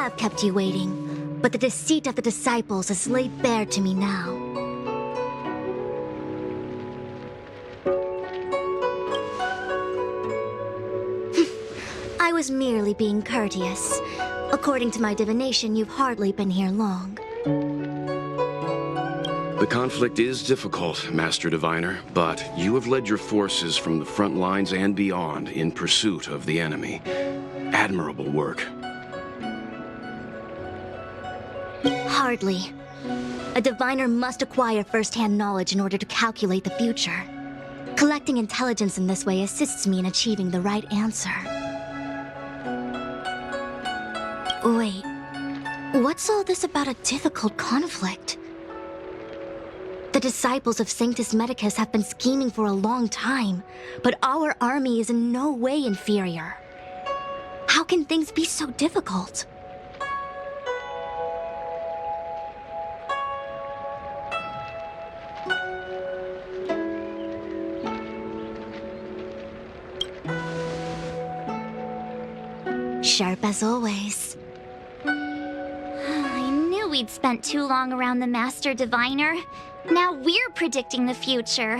have kept you waiting, but the deceit of the disciples is laid bare to me now. I was merely being courteous. According to my divination, you've hardly been here long. The conflict is difficult, Master Diviner, but you have led your forces from the front lines and beyond in pursuit of the enemy. Admirable work. Hardly. A diviner must acquire first-hand knowledge in order to calculate the future. Collecting intelligence in this way assists me in achieving the right answer. Wait, what's all this about a difficult conflict? The disciples of Sanctus Medicus have been scheming for a long time, but our army is in no way inferior. How can things be so difficult? Sharp as always. I knew we'd spent too long around the Master Diviner. Now we're predicting the future.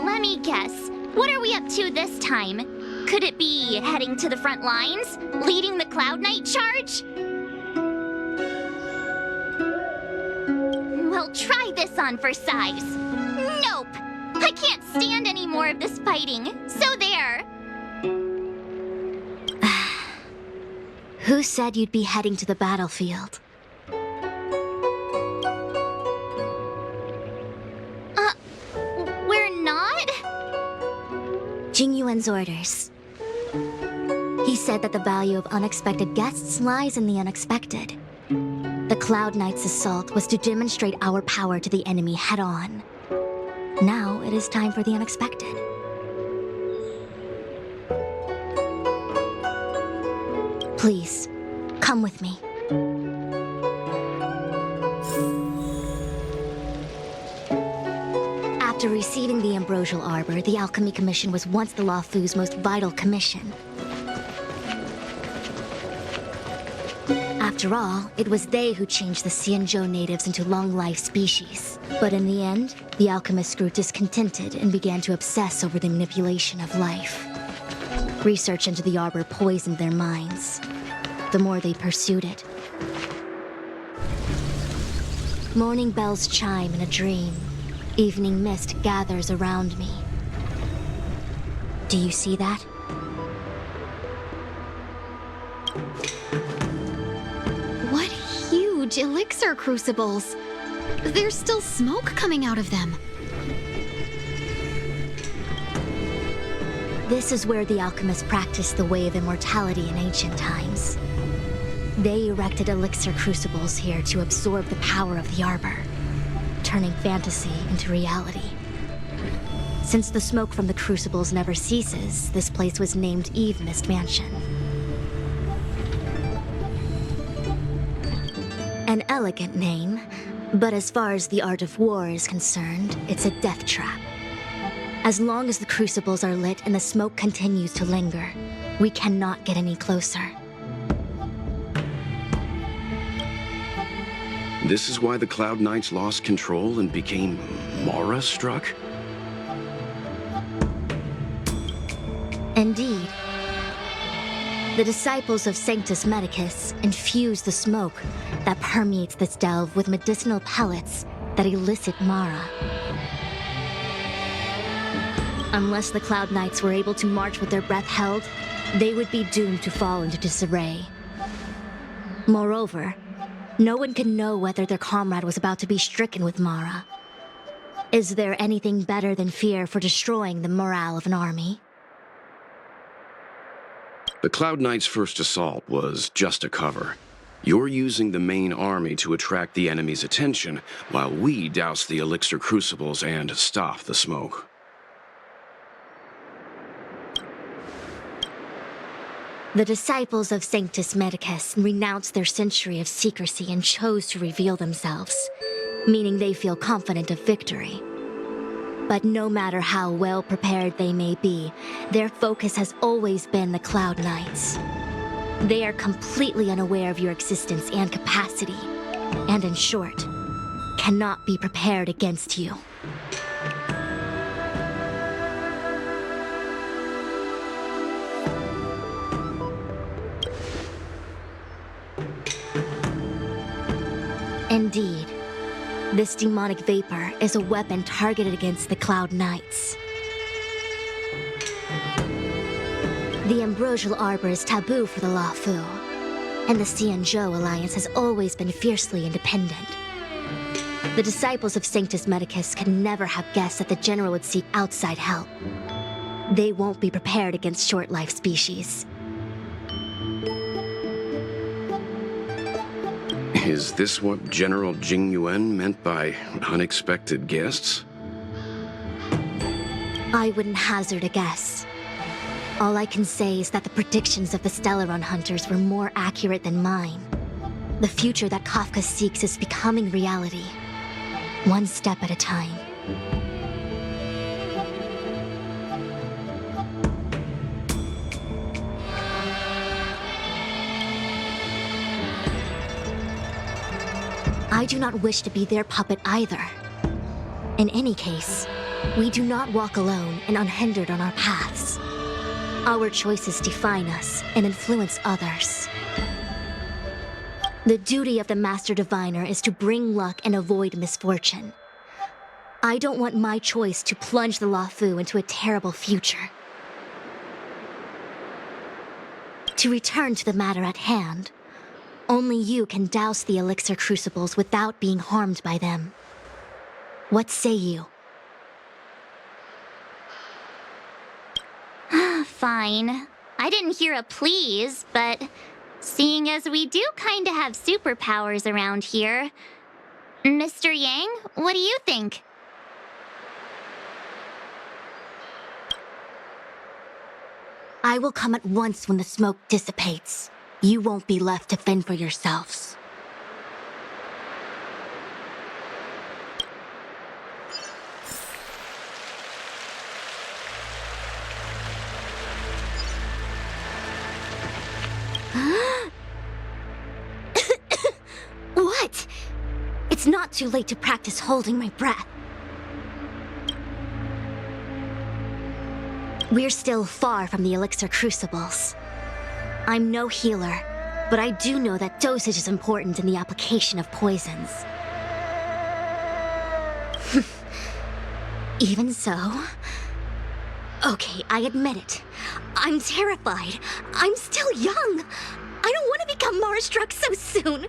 Let me guess. What are we up to this time? Could it be heading to the front lines? Leading the Cloud Knight charge? Well, try this on for size. Nope! I can't stand any more of this fighting. So there! Who said you'd be heading to the battlefield? We're not? Jingyuan's orders. He said that the value of unexpected guests lies in the unexpected. The Cloud Knight's assault was to demonstrate our power to the enemy head-on. Now it is time for the unexpected. Please, come with me. After receiving the Ambrosial Arbor, the Alchemy Commission was once the Luofu's most vital commission. After all, it was they who changed the Xianzhou natives into long-life species. But in the end, the alchemists grew discontented and began to obsess over the manipulation of life. Research into the Arbor poisoned their minds. The more they pursued it. Morning bells chime in a dream. Evening mist gathers around me. Do you see that? What huge elixir crucibles! There's still smoke coming out of them. This is where the alchemists practiced the way of immortality in ancient times. They erected elixir crucibles here to absorb the power of the Arbor, turning fantasy into reality. Since the smoke from the crucibles never ceases, this place was named Eve Mist Mansion. An elegant name, but as far as the art of war is concerned, it's a death trap. As long as the crucibles are lit and the smoke continues to linger, we cannot get any closer. This is why the Cloud Knights lost control and became Mara-struck? Indeed. The disciples of Sanctus Medicus infuse the smoke that permeates this delve with medicinal pellets that elicit Mara. Unless the Cloud Knights were able to march with their breath held, they would be doomed to fall into disarray. Moreover, no one can know whether their comrade was about to be stricken with Mara. Is there anything better than fear for destroying the morale of an army? The Cloud Knights' first assault was just a cover. You're using the main army to attract the enemy's attention, while we douse the elixir crucibles and stop the smoke. The disciples of Sanctus Medicus renounced their century of secrecy and chose to reveal themselves, meaning they feel confident of victory. But no matter how well prepared they may be, their focus has always been the Cloud Knights. They are completely unaware of your existence and capacity, and in short, cannot be prepared against you. Indeed, this demonic vapor is a weapon targeted against the Cloud Knights. The Ambrosial Arbor is taboo for the Luofu, and the Xianzhou Alliance has always been fiercely independent. The disciples of Sanctus Medicus could never have guessed that the General would seek outside help. They won't be prepared against short-life species. Is this what General Jing Yuan meant by unexpected guests? I wouldn't hazard a guess. All I can say is that the predictions of the Stellaron hunters were more accurate than mine. The future that Kafka seeks is becoming reality, one step at a time. I do not wish to be their puppet either. In any case, we do not walk alone and unhindered on our paths. Our choices define us and influence others. The duty of the Master Diviner is to bring luck and avoid misfortune. I don't want my choice to plunge the Luofu into a terrible future. To return to the matter at hand, only you can douse the elixir crucibles without being harmed by them. What say you? Fine. I didn't hear a please, but seeing as we do kinda have superpowers around here, Mr. Yang, what do you think? I will come at once when the smoke dissipates. You won't be left to fend for yourselves. What? It's not too late to practice holding my breath. We're still far from the elixir crucibles. I'm no healer, but I do know that dosage is important in the application of poisons. Even so... Okay, I admit it. I'm terrified. I'm still young. I don't want to become Mara-struck so soon.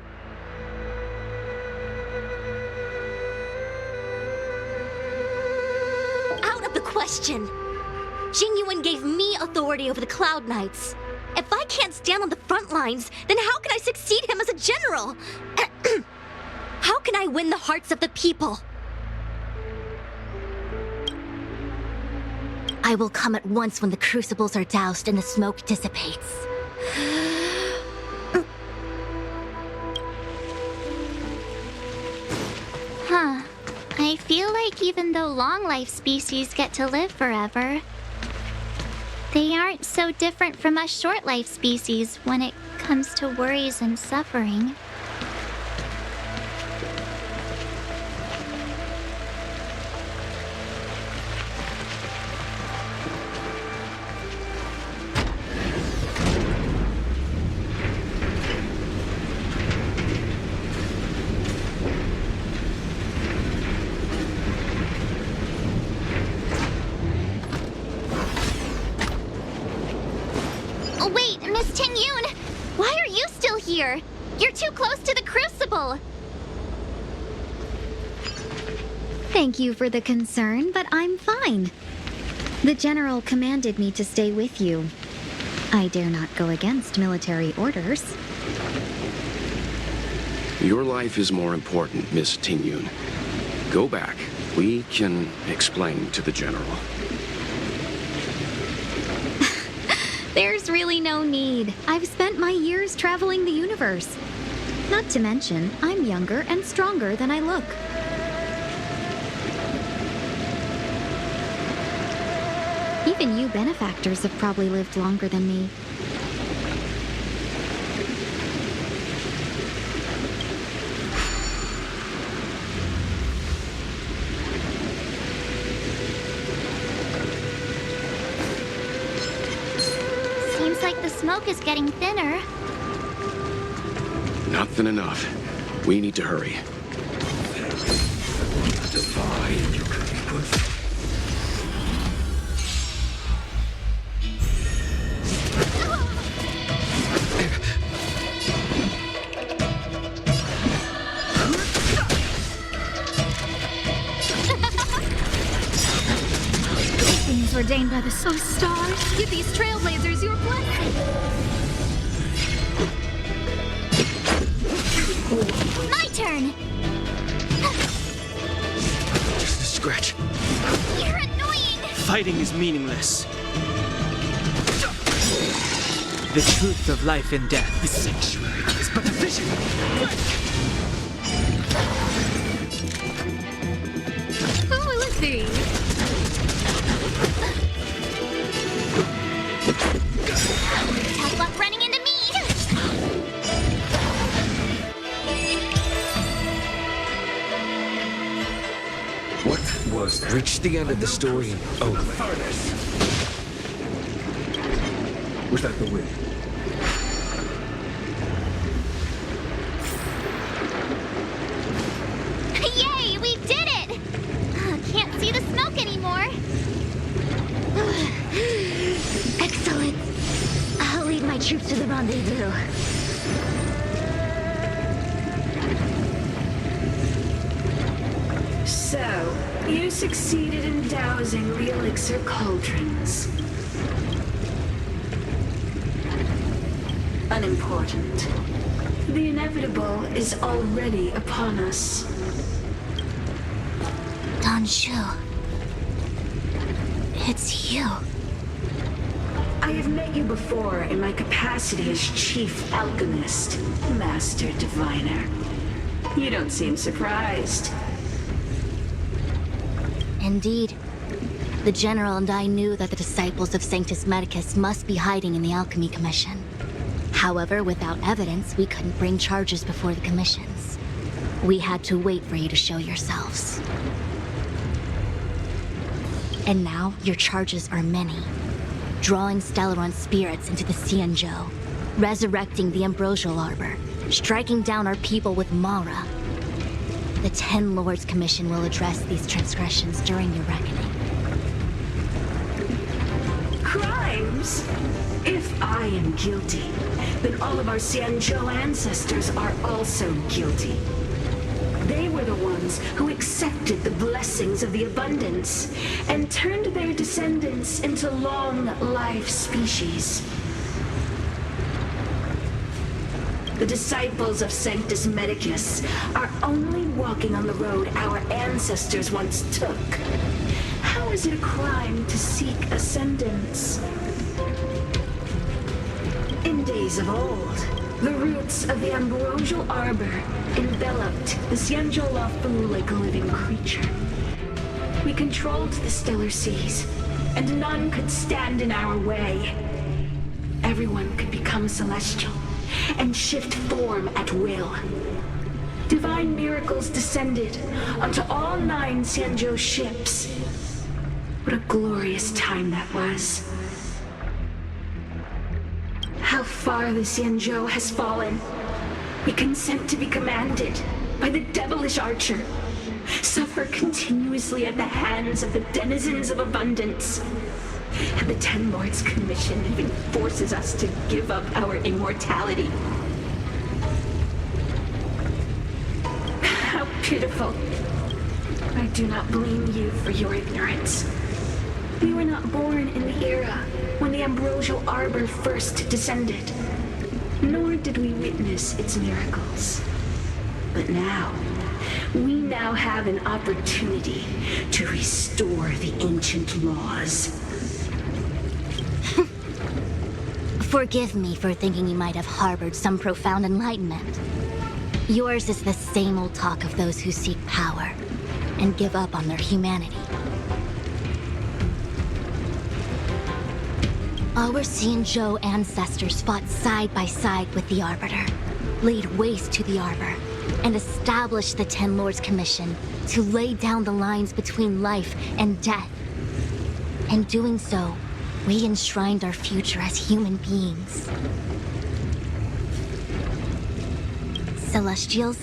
Out of the question. Jing Yuan gave me authority over the Cloud Knights. If I can't stand on the front lines, then how can I succeed him as a general? How can I win the hearts of the people? I will come at once when the crucibles are doused and the smoke dissipates. Huh. I feel like even though long-life species get to live forever, they aren't so different from us short-life species when it comes to worries and suffering. You're too close to the crucible! Thank you for the concern, but I'm fine. The General commanded me to stay with you. I dare not go against military orders. Your life is more important, Miss Tingyun. Go back. We can explain to the General. There's really no need. I've spent my years traveling the universe. Not to mention, I'm younger and stronger than I look. Even you benefactors have probably lived longer than me. Seems like the smoke is getting thinner. Not thin enough. We need to hurry. Things ordained by the stars. Give these trailblazers your blessing. My turn! Just a scratch. You're annoying! Fighting is meaningless. The truth of life and death. The sanctuary is but a vision. Who will it be? Tough luck running into me! What was that? Reach the end of the story and Was that the wind? Yay, we did it! Can't see the smoke anymore. Excellent. I'll lead my troops to the rendezvous. So, you succeeded in dousing the elixir cauldrons. Unimportant. The inevitable is already upon us. Don Shu. It's you. I have met you before in my capacity as Chief Alchemist, Master Diviner. You don't seem surprised. Indeed. The General and I knew that the disciples of Sanctus Medicus must be hiding in the Alchemy Commission. However, without evidence, we couldn't bring charges before the commissions. We had to wait for you to show yourselves. And now, your charges are many. Drawing Stellaron spirits into the Xianzhou, resurrecting the Ambrosial Arbor, striking down our people with Mara. The Ten Lords Commission will address these transgressions during your reckoning. Crimes? If I am guilty, then all of our Xianzhou ancestors are also guilty. They were the ones who accepted the blessings of the abundance and turned their descendants into long-life species. The disciples of Sanctus Medicus are only walking on the road our ancestors once took. How is it a crime to seek ascendance? In days of old, the roots of the Ambrosial Arbor enveloped the Xianzhou Lafu like a living creature. We controlled the stellar seas, and none could stand in our way. Everyone could become celestial and shift form at will. Divine miracles descended onto all 9 Xianzhou ships. What a glorious time that was. How far the Xianzhou has fallen. We consent to be commanded by the devilish archer. Suffer continuously at the hands of the denizens of abundance. And the Ten Lords Commission even forces us to give up our immortality. How pitiful. I do not blame you for your ignorance. We were not born in the era when the Ambrosial Arbor first descended, nor did we witness its miracles. But now, we now have an opportunity to restore the ancient laws. Forgive me for thinking you might have harbored some profound enlightenment. Yours is the same old talk of those who seek power and give up on their humanity. Our Xianzhou ancestors fought side by side with the Arbiter, laid waste to the Arbor, and established the Ten Lords Commission to lay down the lines between life and death. In doing so, we enshrined our future as human beings. Celestials?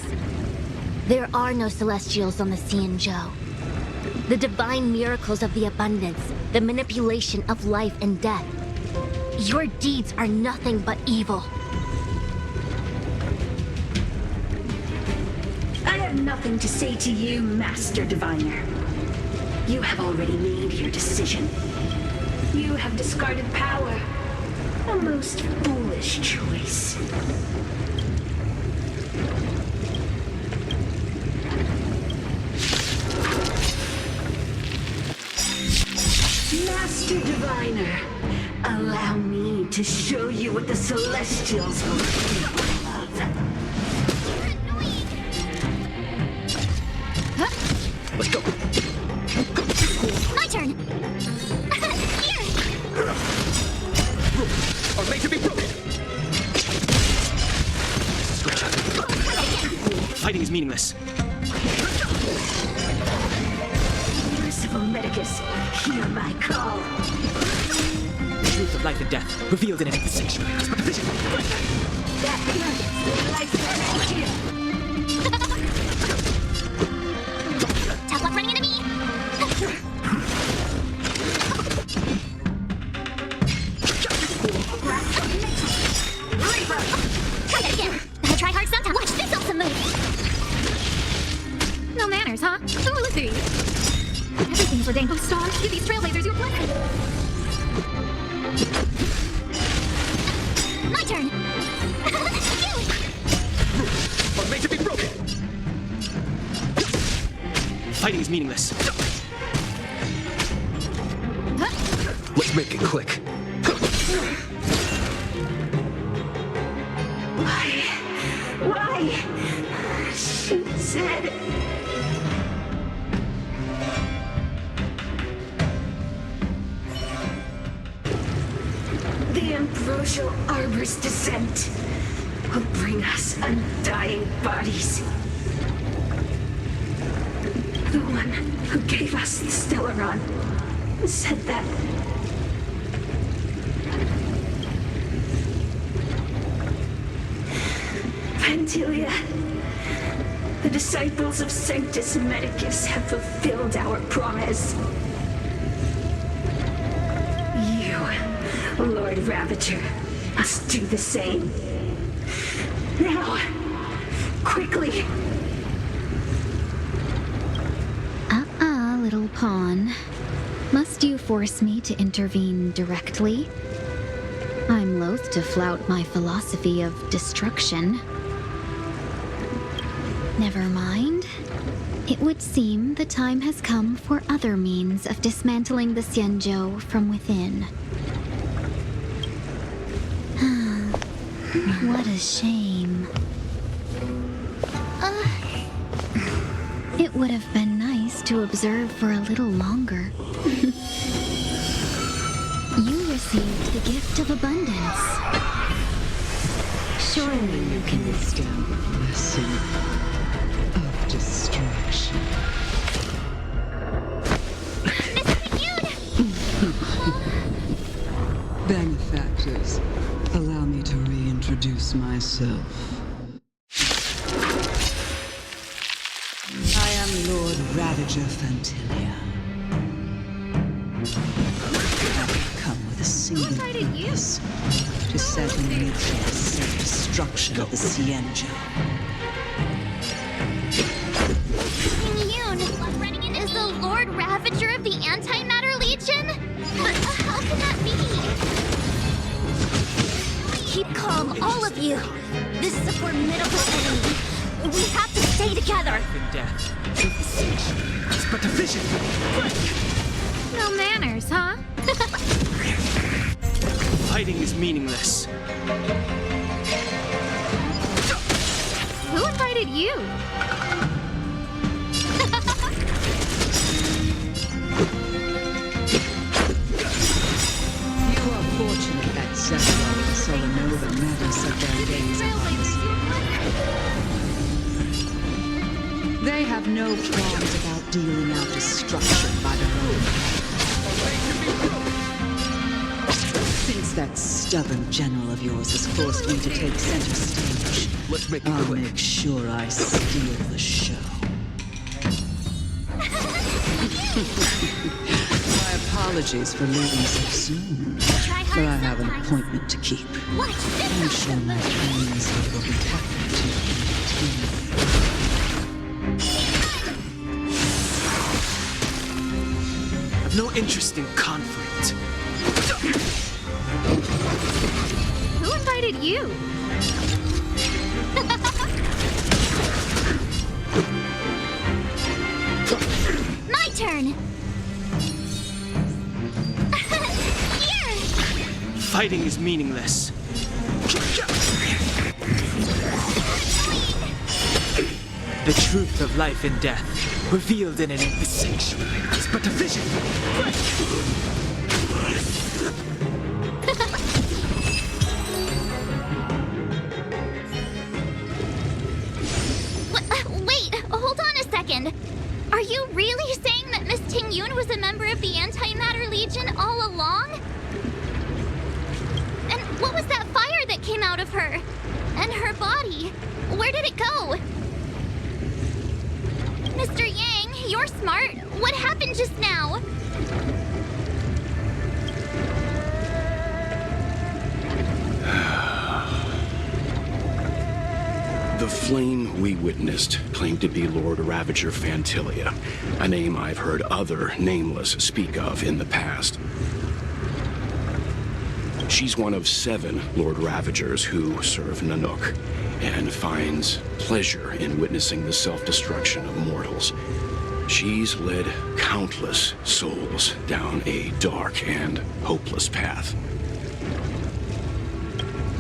There are no Celestials on the Xianzhou. The divine miracles of the abundance, the manipulation of life and death. Your deeds are nothing but evil. I have nothing to say to you, Master Diviner. You have already made your decision. You have discarded power. A most foolish choice. Master Diviner, allow me to show you what the Celestials will capable of. Let's go. My turn! Here! Are made to be broken. Fighting is meaningless. Merciful Medicus, hear my call. The truth of life and death, revealed in an sanctuary. But the vision. That is life Tough luck running into me! Try that again! Gotta try hard sometimes. Watch this awesome move! No manners, huh? Who are these? Everything's ordained by stars. Give these trailblazers your blessing. My turn! Are made to be broken. Fighting is meaningless. Let's make it quick. Why? She said... The Ambrosial Arbor's descent will bring us undying bodies. The one who gave us the Stellaron said that. Pantilia, the disciples of Sanctus Medicus have fulfilled our promise. You, Lord Ravager, must do the same. Now, quickly. Little pawn. Must you force me to intervene directly? I'm loath to flout my philosophy of destruction. Never mind. It would seem the time has come for other means of dismantling the Xianzhou from within. What a shame. It would have been nice to observe for a little longer. You received the gift of abundance. Surely you can withstand the blessing of destruction. Benefactors, allow me to reintroduce myself. I am Lord Ravager Fantilia. I've come with a single purpose: to set an immediate self-destruction of the Xianzhou. Yoon, running in is the Lord Ravager of the Antimatter Legion? But how can that be? Keep calm, all of you. This is a formidable enemy. We have to stay together. Life and death. But the vision. No manners, huh? Fighting is meaningless. Who invited you? You are fortunate qualms about dealing out destruction by the road. Since that stubborn general of yours has forced me to take center stage, Let's make it I'll quick. make sure I steal the show. My apologies for leaving so soon, Try but I hard have an sometimes. appointment to keep. What? I'm sure my plans will be happy to continue. I've no interest in conflict. Who invited you? My turn! Here! Fighting is meaningless. The truth of life and death, revealed in an the sanctuary, is but a vision. Wait, hold on a second. Are you really saying that Miss Ting Yun was a member of the Antimatter Legion all along? And what was that fire that came out of her? And her body? Where did it go? Mr. Yang, you're smart. What happened just now? The flame we witnessed claimed to be Lord Ravager Fantilia, a name I've heard other Nameless speak of in the past. She's one of 7 Lord Ravagers who serve Nanook, and finds pleasure in witnessing the self-destruction of mortals. She's led countless souls down a dark and hopeless path.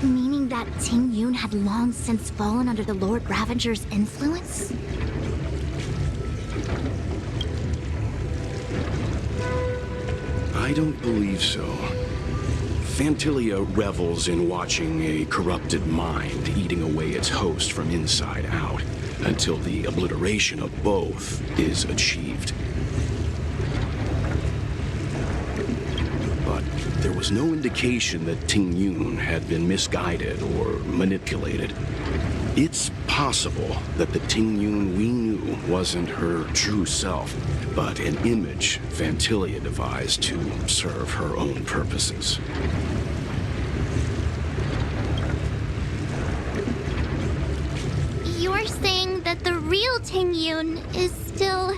Meaning that Ting Yun had long since fallen under the Lord Ravager's influence? I don't believe so. Fantilia revels in watching a corrupted mind eating away its host from inside out, until the obliteration of both is achieved. But there was no indication that Ting Yun had been misguided or manipulated. It's possible that the Ting Yun we knew wasn't her true self, but an image Fantilia devised to serve her own purposes. You're saying that the real Ting Yun is still...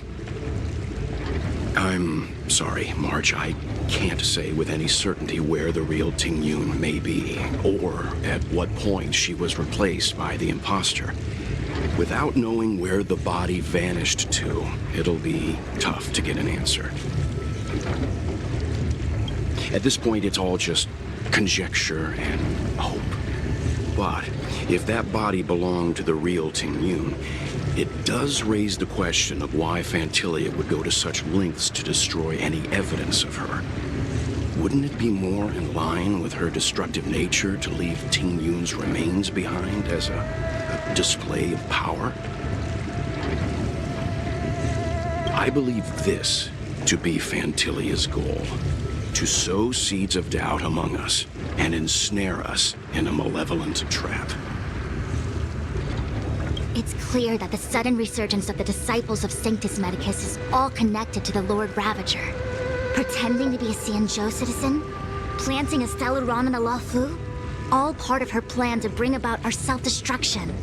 I'm sorry, Marge. I can't say with any certainty where the real Ting Yun may be, or at what point she was replaced by the imposter. Without knowing where the body vanished to, it'll be tough to get an answer. At this point, it's all just conjecture and hope. But if that body belonged to the real Ting Yun, it does raise the question of why Fantilia would go to such lengths to destroy any evidence of her. Wouldn't it be more in line with her destructive nature to leave Ting Yun's remains behind as a display of power? I believe this to be Fantilia's goal: to sow seeds of doubt among us and ensnare us in a malevolent trap. It's clear that the sudden resurgence of the disciples of Sanctus Medicus is all connected to the Lord Ravager. Pretending to be a Xianzhou citizen, planting a Stellaron in the Luofu, all part of her plan to bring about our self-destruction.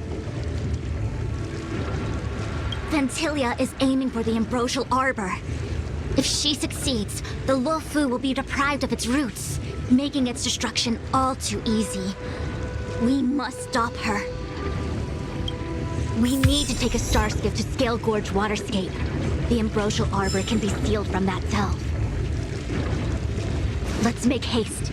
Fantilia is aiming for the Ambrosial Arbor. If she succeeds, the Luofu will be deprived of its roots, making its destruction all too easy. We must stop her. We need to take a star skiff to Scale Gorge Waterscape. The Ambrosial Arbor can be sealed from that delve. Let's make haste.